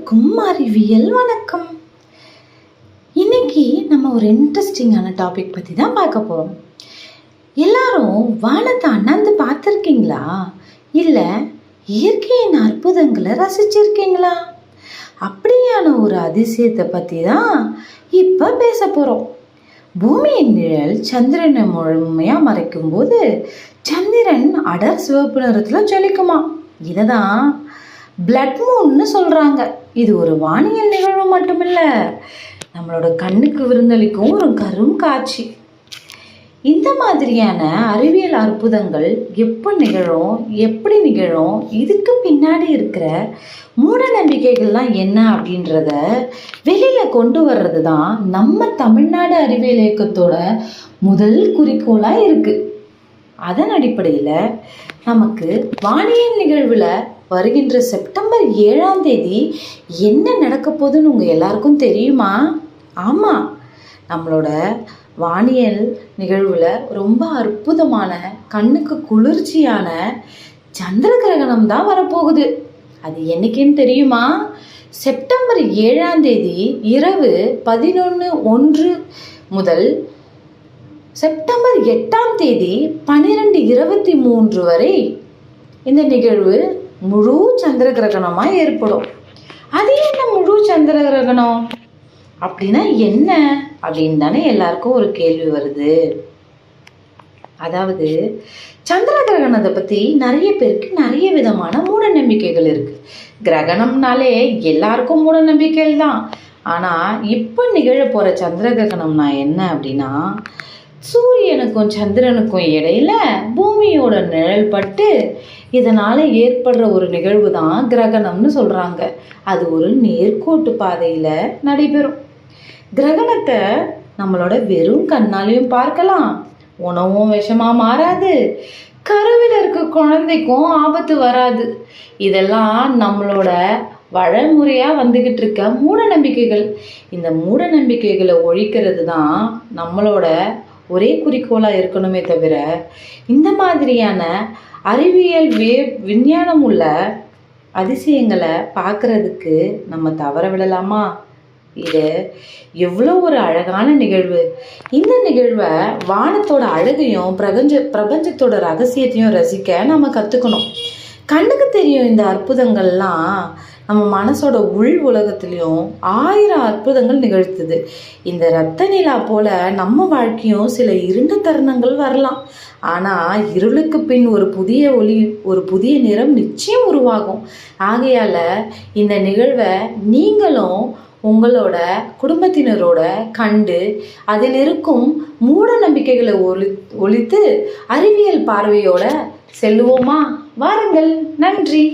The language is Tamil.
அனைவருக்கும் அறிவியல் வணக்கம். இன்னைக்கு நம்ம ஒரு இன்ட்ரெஸ்டிங்கான டாபிக் பற்றி தான் பார்க்க போகிறோம். எல்லாரும் வானத்தை அண்ணாந்து பார்த்துருக்கீங்களா? இல்லை இயற்கையின் அற்புதங்களை ரசிச்சிருக்கீங்களா? அப்படியான ஒரு அதிசயத்தை பற்றி தான் இப்போ பேச போகிறோம். பூமியின் நிழல் சந்திரனை முழுமையாக மறைக்கும் போது சந்திரன் அடர் சிவப்பு நிறத்தில் ஜொலிக்குமா. இதை தான் பிளட் மூன்னு சொல்கிறாங்க. இது ஒரு வானியல் நிகழ்வு மட்டுமில்ல, நம்மளோட கண்ணுக்கு விருந்தளிக்கும் ஒரு கரும் காட்சி. இந்த மாதிரியான அறிவியல் அற்புதங்கள் எப்போ நிகழும், எப்படி நிகழும், இதுக்கு பின்னாடி இருக்கிற மூட நம்பிக்கைகள்லாம் என்ன அப்படின்றத வெளியில் கொண்டு வர்றது தான் நம்ம தமிழ்நாடு அறிவியல் இயக்கத்தோட முதல் குறிக்கோளாக இருக்குது. அதன் அடிப்படையில் நமக்கு வானியல் நிகழ்வில் வருகின்ற செப்டம்பர் 7ஆம் தேதி என்ன நடக்க போகுதுன்னு உங்கள் எல்லாருக்கும் தெரியுமா? ஆமாம், நம்மளோட வானியல் நிகழ்வில் ரொம்ப அற்புதமான கண்ணுக்கு குளிர்ச்சியான சந்திர கிரகணம் தான் வரப்போகுது. அது என்னைக்குன்னு தெரியுமா? செப்டம்பர் 7ஆம் தேதி இரவு 11:01 முதல் செப்டம்பர் 8ஆம் தேதி 12:23 வரை இந்த நிகழ்வு முழு சந்திர கிரகணமாக ஏற்படும். அது என்ன முழு சந்திர கிரகணம் அப்படின்னா என்ன அப்படின்னு தானே எல்லாருக்கும் ஒரு கேள்வி வருது. அதாவது சந்திர கிரகணத்தை பற்றி நிறைய பேருக்கு நிறைய விதமான மூட நம்பிக்கைகள் இருக்குது. கிரகணம்னாலே எல்லாருக்கும் மூட நம்பிக்கைகள் தான். ஆனால் இப்போ நிகழ போகிற சந்திர கிரகணம்னா என்ன அப்படின்னா, சூரியனுக்கும் சந்திரனுக்கும் இடையில பூமியோட நிழல் பட்டு இதனால் ஏற்படுற ஒரு நிகழ்வு தான் கிரகணம்னு சொல்கிறாங்க. அது ஒரு நேர்கோட்டு பாதையில் நடைபெறும். கிரகணத்தை நம்மளோட வெறும் கண்ணாலையும் பார்க்கலாம். உணவும் விஷமாக மாறாது, கருவில் இருக்க குழந்தைக்கும் ஆபத்து வராது. இதெல்லாம் நம்மளோட வழிமுறையாக வந்துக்கிட்டு இருக்க மூட நம்பிக்கைகள். இந்த மூட நம்பிக்கைகளை ஒழிக்கிறது தான் நம்மளோட ஒரே குறிக்கோளாக இருக்கணுமே தவிர, இந்த மாதிரியான அறிவியல் விஞ்ஞானம் உள்ள அதிசயங்களை பார்க்குறதுக்கு நம்ம தவற விடலாமா? இது எவ்வளோ ஒரு அழகான நிகழ்வு. இந்த நிகழ்வை வானத்தோட அழகையும் பிரபஞ்சத்தோட ரகசியத்தையும் ரசிக்க நம்ம கற்றுக்கணும். கண்ணுக்கு தெரியும் இந்த அற்புதங்கள்லாம் நம்ம மனசோட உள் உலகத்துலேயும் 1000 அற்புதங்கள் நிகழ்த்துது. இந்த இரத்த நிலா போல நம்ம வாழ்க்கையும் சில இருண்ட தருணங்கள் வரலாம். ஆனால் இருளுக்கு பின் ஒரு புதிய ஒளி, ஒரு புதிய நிறம் நிச்சயம் உருவாகும். ஆகையால் இந்த நிகழ்வை நீங்களும் உங்களோட குடும்பத்தினரோட கண்டு அதில் இருக்கும் மூட நம்பிக்கைகளை ஒழித்து அறிவியல் பார்வையோட செல்லுவோமா? வாருங்கள். நன்றி.